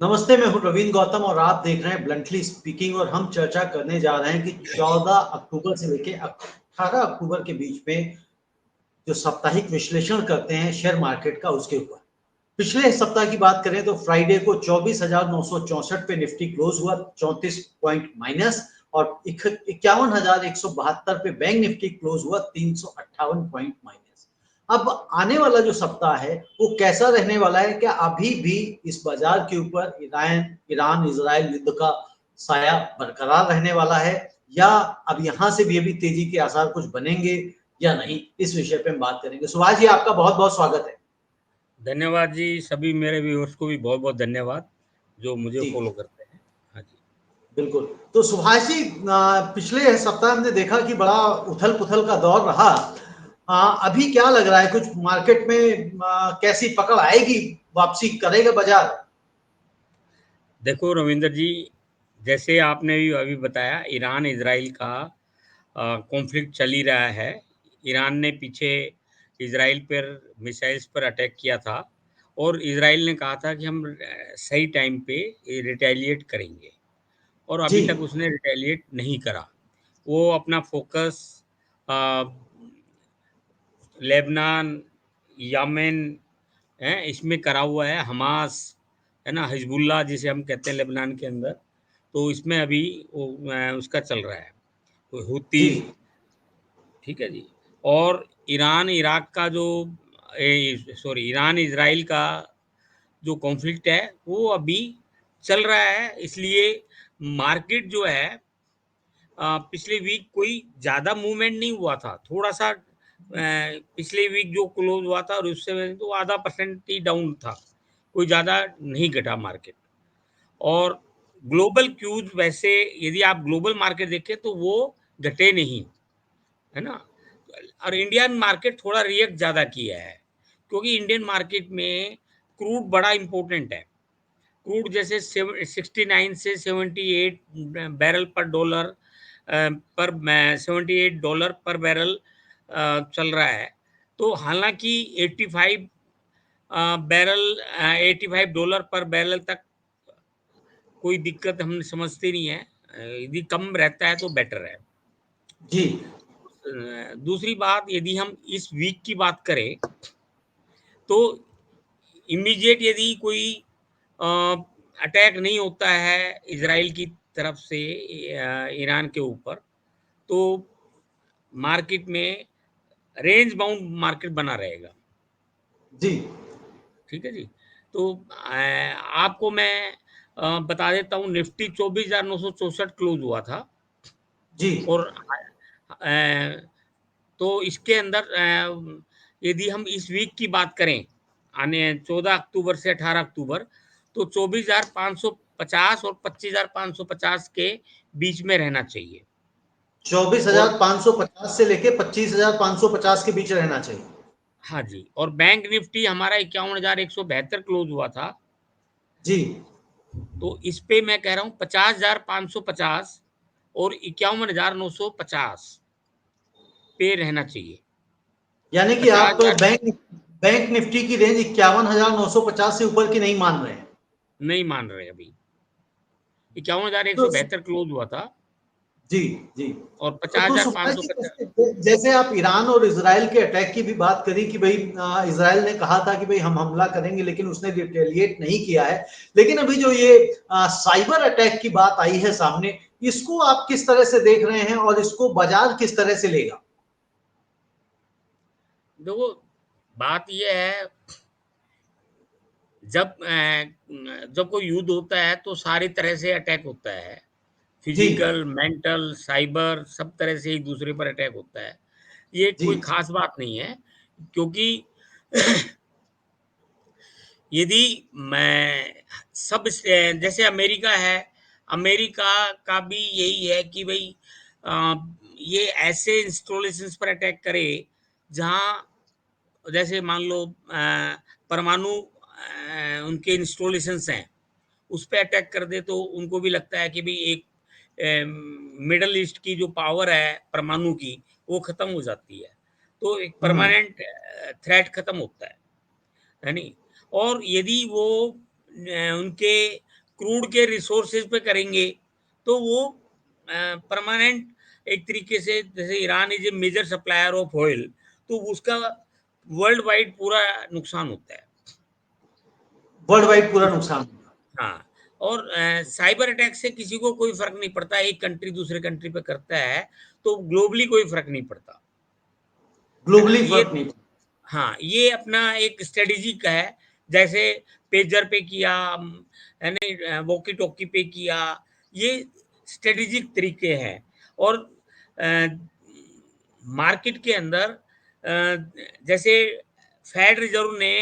नमस्ते, मैं हूँ रवींद्र गौतम और आप देख रहे हैं ब्लंटली स्पीकिंग और हम चर्चा करने जा रहे हैं कि 14 अक्टूबर से लेके 18 अक्टूबर के बीच में जो साप्ताहिक विश्लेषण करते हैं शेयर मार्केट का उसके ऊपर। पिछले सप्ताह की बात करें तो फ्राइडे को 24,964 पे निफ्टी क्लोज हुआ, 34 पॉइंट माइनस, और 51,172 पे बैंक निफ्टी क्लोज हुआ, 358 पॉइंट माइनस। अब आने वाला जो सप्ताह है वो कैसा रहने वाला है? क्या अभी भी इस बाजार के ऊपर ईरान इजराइल युद्ध का साया बरकरार रहने वाला है, या अब यहां से भी अभी तेजी के आसार कुछ बनेंगे या नहीं? इस विषय पे हम बात करेंगे। सुभाष जी, आपका बहुत बहुत स्वागत है। धन्यवाद जी, सभी मेरे व्यूअर्स को भी बहुत-बहुत धन्यवाद, जो मुझे जी, फ़ॉलो करते हैं। हाँ जी। बिल्कुल। तो सुभाष जी, पिछले सप्ताह हमने देखा कि बड़ा उथल-पुथल का दौर रहा। अभी क्या लग रहा है, कुछ मार्केट में कैसी पकड़ आएगी, वापसी करेगा बाजार? देखो रविंदर जी, जैसे आपने भी अभी बताया ईरान-इज़राइल का कॉन्फ्लिक्ट चल ही रहा है। ईरान ने पीछे इज़राइल पर मिसाइल्स पर अटैक किया था और इज़राइल ने कहा था कि हम सही टाइम पे रिटेलिएट करेंगे और जी, अभी तक उसने रिटेलिएट नहीं करा। वो अपना फ़ोकस अ, लेबनान, यमन हैं, इसमें करा हुआ है, हमास, है ना? हिज़्बुल्लाह जिसे हम कहते हैं लेबनान के अंदर, तो इसमें अभी वो उसका चल रहा है, तो जी, हुतीज़, ठीक है जी? और ईरान इराक का जो सॉरी ईरान इज़राइल का जो कॉन्फ्लिक्ट है, वो अभी चल रहा है, इसलिए मार्केट जो है पिछले वीक कोई ज़्यादा मूवमेंट नहीं हुआ था, थोड़ा-सा पिछले वीक जो क्लोज़ हुआ था और उससे पहले तो आधा परसेंट ही डाउन था, कोई ज़्यादा नहीं घटा मार्केट। और ग्लोबल क्यूज़ वैसे यदि आप ग्लोबल मार्केट देखें तो वो घटे नहीं, है ना? और इंडियन मार्केट थोड़ा रिएक्ट ज़्यादा किया है, क्योंकि इंडियन मार्केट में क्रूड बड़ा इम्पोर्टेंट है। क्रूड जैसे 69 से 78 बैरल पर डॉलर पर 78 डॉलर पर बैरल चल रहा है। तो हालांकि 85 बैरल 85 डॉलर पर बैरल तक कोई दिक्कत हम समझते नहीं है। यदि कम रहता है तो बेटर है। जी, दूसरी बात, यदि हम इस वीक की बात करें तो इमीडिएट यदि कोई अटैक नहीं होता है इजराइल की तरफ से ईरान के ऊपर, तो मार्केट में रेंज बाउंड मार्केट बना रहेगा, जी, ठीक है जी। तो आपको मैं बता देता हूँ, निफ्टी 24,964 क्लोज हुआ था जी। और तो इसके अंदर यदि हम इस वीक की बात करें, आने 14 अक्टूबर से 18 अक्टूबर, तो 24,550 और 25,550 के बीच में रहना चाहिए। और 24,550 से लेके 25,550 के बीच रहना चाहिए। हाँ जी, और बैंक निफ्टी हमारा 51,172 क्लोज हुआ था, जी, तो इस पे मैं कह रहा हूँ 50,550 और 51,950 पे रहना चाहिए। यानी कि पचास आप हजार बैंक निफ्टी की रेंज 51,950 से ऊपर की नहीं मान रहे हैं। नहीं मान रहे अभी, 51,172 तो क्लोज हुआ था जी, जी। और तो पचास हजार सुभाष पाँच सौ जी, पचास जैसे आप ईरान और इज़राइल के अटैक की भी बात करी कि भई इज़राइल ने कहा था कि भई हम हमला करेंगे, लेकिन उसने रिटेलिएट नहीं किया है। लेकिन अभी जो ये साइबर अटैक की बात आई है सामने, इसको आप किस तरह से देख रहे हैं और इसको बाजार किस तरह से लेगा? देखो, बात ये है, जब कोई युद्ध होता है तो सारी तरह से अटैक होता है, जी, फिजिकल, मेंटल, साइबर, सब तरह से एक दूसरे पर अटैक होता है। ये जी, कोई खास बात नहीं है, क्योंकि यदि मैं जैसे अमेरिका है, अमेरिका का भी यही है कि भाई अ, ये ऐसे इंस्टॉलेशंस पर अटैक करे जहां, जैसे मान लो परमाणु उनके इंस्टॉलेशंस हैं, उस पे अटैक कर दे तो उनको भी लगता है कि भाई एक मिडल ईस्ट की जो पावर है परमाणु की, वो खत्म हो जाती है, तो एक हुँ, परमानेंट थ्रेट खत्म होता है नहीं? और यदि वो उनके क्रूड के रिसोर्सेज पे करेंगे तो वो परमानेंट एक तरीके से, जैसे Iran is a major supplier of oil, तो उसका वर्ल्ड वाइड पूरा नुकसान होता है। वर्ल्ड वाइड पूरा नुकसान। हाँ, और साइबर अटैक से किसी को कोई फर्क नहीं पड़ता, एक कंट्री दूसरे कंट्री पे करता है तो ग्लोबली कोई फर्क नहीं पड़ता, है ना? ग्लोबली ये, फर्क नहीं। हाँ, ये अपना एक स्ट्रेटेजी का है। जैसे पेजर पे किया, है ना, वॉकी टॉकी पे किया, ये स्ट्रेटेजिक तरीके हैं। और मार्केट के अंदर जैसे फेड रिजर्व ने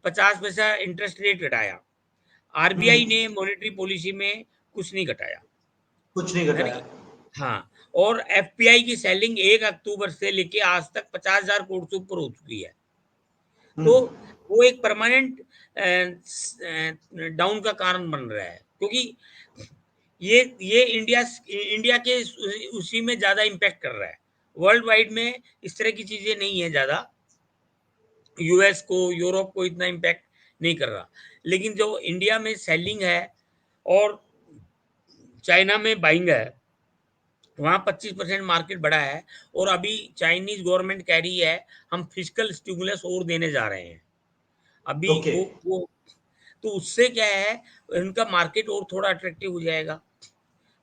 50 पैसा इंटरेस्ट रेट घटाया, आरबीआई हम्म। ने मॉनेटरी पॉलिसी में कुछ नहीं घटाया, कुछ नहीं है घटाया। नहीं? हाँ, और एफपीआई की सेलिंग 1 अक्टूबर से लेके आज तक 50,000 करोड़ से ऊपर हो चुकी है। तो हम्म। वो एक परमानेंट डाउन का कारण बन रहा है, क्योंकि ये इंडिया के उसी में ज़्यादा इम्पैक्ट कर रहा है। वर्ल्ड वाइड में इस तरह की चीज़ें नहीं है ज़्यादा, यूएस को, यूरोप को इतना इम्पैक्ट नहीं कर रहा। लेकिन जो इंडिया में सेलिंग है और चाइना में बाइंग है, वहाँ 25% मार्केट बढ़ा है। और अभी चाइनीज़ गवर्नमेंट कह रही है हम फिस्कल स्टिमुलस और देने जा रहे हैं। अभी ओके। वो तो उससे क्या है, इनका मार्केट और थोड़ा अट्रैक्टिव हो जाएगा।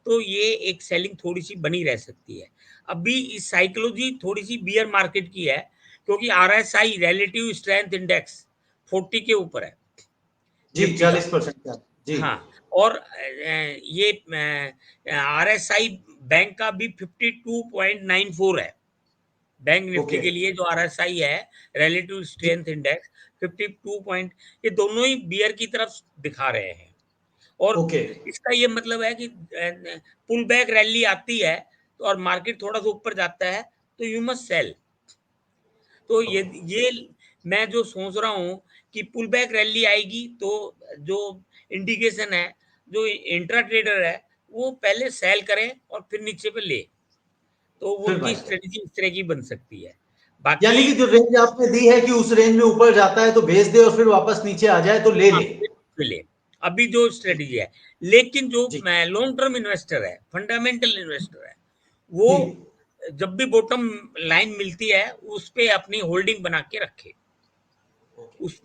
तो ये एक सेलिंग थोड़ी-सी बनी रह सकती है। अभी इस साइकोलॉजी थोड़ी-सी बियर मार्केट की है, क्योंकि आरएसआई रिलेटिव स्ट्रेंथ इंडेक्स 40 के ऊपर है, जी, निफ्टी का। 40% का। जी। हाँ, और ये आरएसआई बैंक का भी 52.94 है। Bank Nifty okay. के लिए जो आरएसआई है, रिलेटिव जी। स्ट्रेंथ इंडेक्स 52 पॉइंट, ये दोनों ही बियर की तरफ दिखा रहे हैं। और ओके। इसका ये मतलब है कि पुल बैक रैली आती है तो और मार्केट थोड़ा सा ऊपर जाता है तो यू मस्ट सेल। तो ओके। ये मैं जो सोच रहा हूँ कि पुल बैक रैली आएगी तो जो इंडिकेशन है, जो इंट्रा ट्रेडर है वो पहले सेल करें और फिर नीचे पे ले, तो वो फिर उनकी बाय करें। स्ट्रेटजी इस तरह की बन सकती है। बाकी यानी कि जो रेंज आपने दी है कि उस रेंज में ऊपर जाता है तो बेच दे और फिर वापस नीचे आ जाए तो ले हाँ, ले। मिले। अभी जो जी। स्ट्रेटजी है, लेकिन जो जी। लॉन्ग टर्म इन्वेस्टर है, फंडामेंटल इन्वेस्टर है, वो जी। जब भी बॉटम लाइन मिलती है, उस पे अपनी होल्डिंग बना के रखे। ओके। उस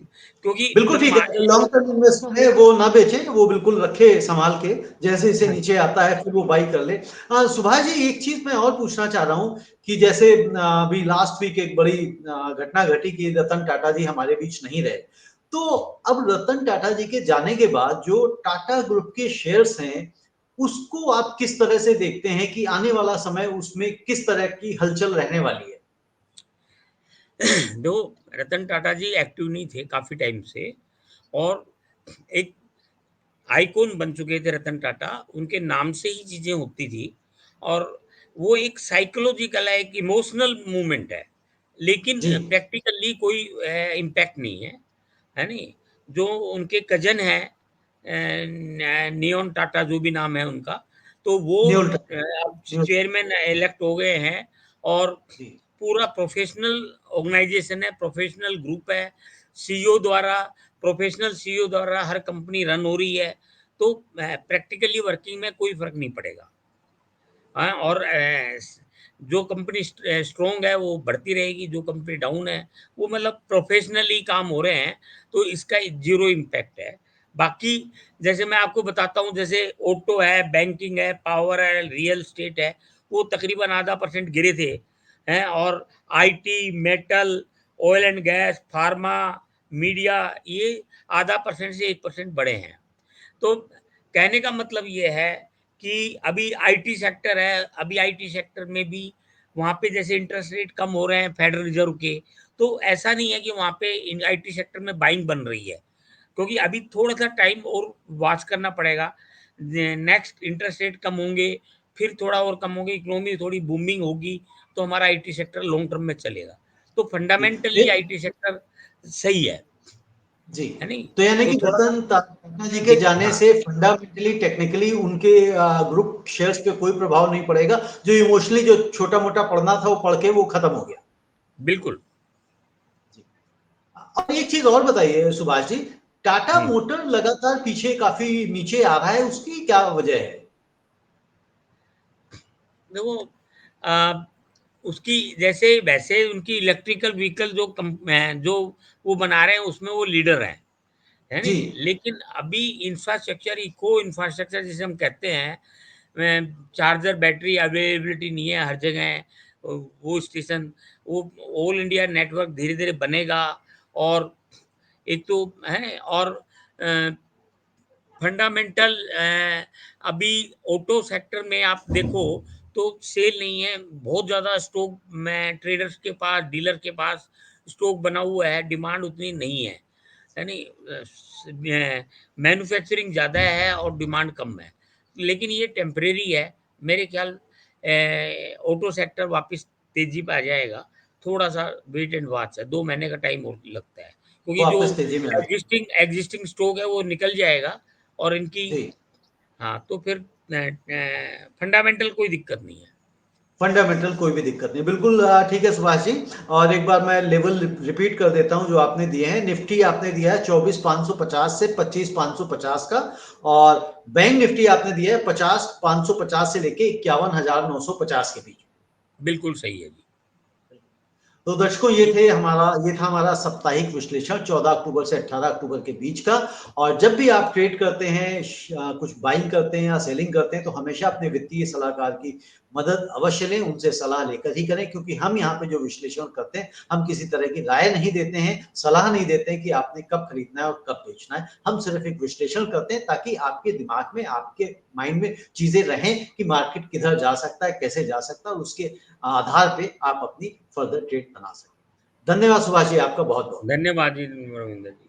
क्योंकि बिल्कुल जब ठीक है, जो लॉन्ग टर्म इन्वेस्टर है वो ना बेचे, वो बिल्कुल रखे संभाल के, जैसे इसे हाँ, नीचे आता है फिर वो बाई कर ले। सुभाष जी, एक चीज मैं और पूछना चाह रहा हूँ कि जैसे अभी लास्ट वीक एक बड़ी घटना घटी कि रतन टाटा जी हमारे बीच नहीं रहे। तो अब रतन टाटा जी के जाने के बाद जो टाटा ग्रुप के शेयर्स हैं उसको आप किस तरह से देखते हैं कि आने वाला समय उसमें किस तरह की हलचल रहने वाली है? जो रतन टाटा जी एक्टिव नहीं थे काफ़ी टाइम से, और एक आइकॉन बन चुके थे रतन टाटा, उनके नाम से ही चीज़ें होती थी। और वो एक साइकोलॉजिकल है, एक इमोशनल मूवमेंट है, लेकिन जी। प्रैक्टिकली कोई इम्पैक्ट नहीं है, है नहीं? जो उनके कज़न हैं, नियॉन टाटा जो भी नाम है उनका, तो वो न्यूल। अब चेयरमैन इलेक्ट हो गए हैं। और जी। पूरा प्रोफेशनल ऑर्गेनाइजेशन है, प्रोफेशनल ग्रुप है, सीईओ द्वारा, प्रोफेशनल सीईओ द्वारा हर कंपनी रन हो रही है। तो प्रैक्टिकली वर्किंग में कोई फ़र्क नहीं पड़ेगा। हाँ, और जो कंपनी स्ट्रॉन्ग है वो बढ़ती रहेगी, जो कंपनी डाउन है वो मतलब प्रोफेशनली काम हो रहे हैं, तो इसका ज़ीरो इम्पैक्ट है। बाकी जैसे मैं आपको बताता हूँ, जैसे ऑटो है, बैंकिंग है, पावर है, रियल एस्टेट है, वो तकरीबन आधा परसेंट गिरे थे, हैं? और IT, metal, oil and gas, pharma, media, ये आधा परसेंट से 1% बढ़े हैं। तो कहने का मतलब ये है कि अभी आईटी सेक्टर है, अभी आईटी सेक्टर में भी वहाँ पे जैसे इंटरेस्ट रेट कम हो रहे हैं फेडरल रिजर्व के, तो ऐसा नहीं है कि वहाँ पे इन आईटी सेक्टर में बाइंग बन रही है, क्योंकि अभी थोड़ा-सा टाइम और वॉच करना पड़ेगा। नेक्स्ट इंटरेस्ट रेट कम होंगे, फिर थोड़ा और कम होंगे, इकोनॉमी थोड़ी बूमिंग होगी, तो हमारा आईटी सेक्टर लॉन्ग टर्म में चलेगा। तो जी। फंडामेंटली आईटी सेक्टर सही जी। है नहीं? तो यानी तो कि थोड़ा-सा रतन टाटा जी के दिक जाने हाँ, से फंडामेंटली टेक्निकली उनके ग्रुप शेयर्स पे कोई प्रभाव नहीं पड़ेगा। जो इमोशनली जो छोटा-मोटा पढ़ना था वो पढ़ के वो खत्म हो गया। बिल्कुल। जी। और एक चीज़ और बताइए सुभाष जी, टाटा मोटर लगातार पीछे काफी नीचे आ रहा है, उसकी क्या वजह है? देखो, आ, उसकी जैसे वैसे उनकी इलेक्ट्रिकल व्हीकल जो वो बना रहे हैं उसमें वो लीडर है जी। नहीं? लेकिन अभी इंफ्रास्ट्रक्चर, इको इंफ्रास्ट्रक्चर जिसे हम कहते हैं, चार्जर बैटरी अवेलेबिलिटी नहीं है हर जगह। वो स्टेशन, वो ऑल इंडिया नेटवर्क धीरे धीरे बनेगा। और एक तो है, और फंडामेंटल अभी ऑटो सेक्टर में आप देखो तो सेल नहीं है, बहुत ज़्यादा स्टॉक में ट्रेडर्स के पास, डीलर के पास स्टॉक बना हुआ है, डिमांड उतनी नहीं है नहीं? मैन्युफैक्चरिंग ज़्यादा है और डिमांड कम है, लेकिन ये टेम्परेरी है। मेरे ख्याल ऑटो सेक्टर वापस तेजी पे आ जाएगा। थोड़ा सा वेट एंड वॉच है, 2 महीने का टाइम और लगता है, क्योंकि जो वापस तेजी में आए। एग्जिस्टिंग स्टॉक है वो निकल जाएगा। और इनकी, जी। हाँ, तो फिर फंडामेंटल कोई दिक्कत नहीं है। फंडामेंटल कोई भी दिक्कत नहीं, बिल्कुल ठीक है सुभाष जी। और एक बार मैं लेवल रिपीट कर देता हूं जो आपने दिए हैं। निफ्टी आपने दिया है 24,550 से 25,550 का, और बैंक निफ्टी आपने दिया है 50,550 से लेके 51,950 के बीच। बिल्कुल सही है जी। तो दर्शकों, ये ये था हमारा साप्ताहिक विश्लेषण 14 अक्टूबर से 18 अक्टूबर के बीच का। और जब भी आप ट्रेड करते हैं, कुछ बाइंग करते हैं या सेलिंग करते हैं, तो हमेशा अपने वित्तीय सलाहकार की मदद अवश्य लें, उनसे सलाह लेकर ही करें। क्योंकि हम यहाँ पे जो विश्लेषण करते हैं, हम किसी तरह की राय नहीं देते हैं, सलाह नहीं देते हैं कि आपने कब खरीदना है और कब बेचना है। हम सिर्फ एक विश्लेषण करते हैं ताकि आपके दिमाग में, आपके माइंड में चीजें रहें कि मार्केट किधर जा सकता है, कैसे जा सकता है, और उसके आधार पे आप अपनी फर्दर ट्रेड बना सकें। धन्यवाद सुभाष जी, आपका बहुत बहुत। धन्यवाद जी रविंदर जी।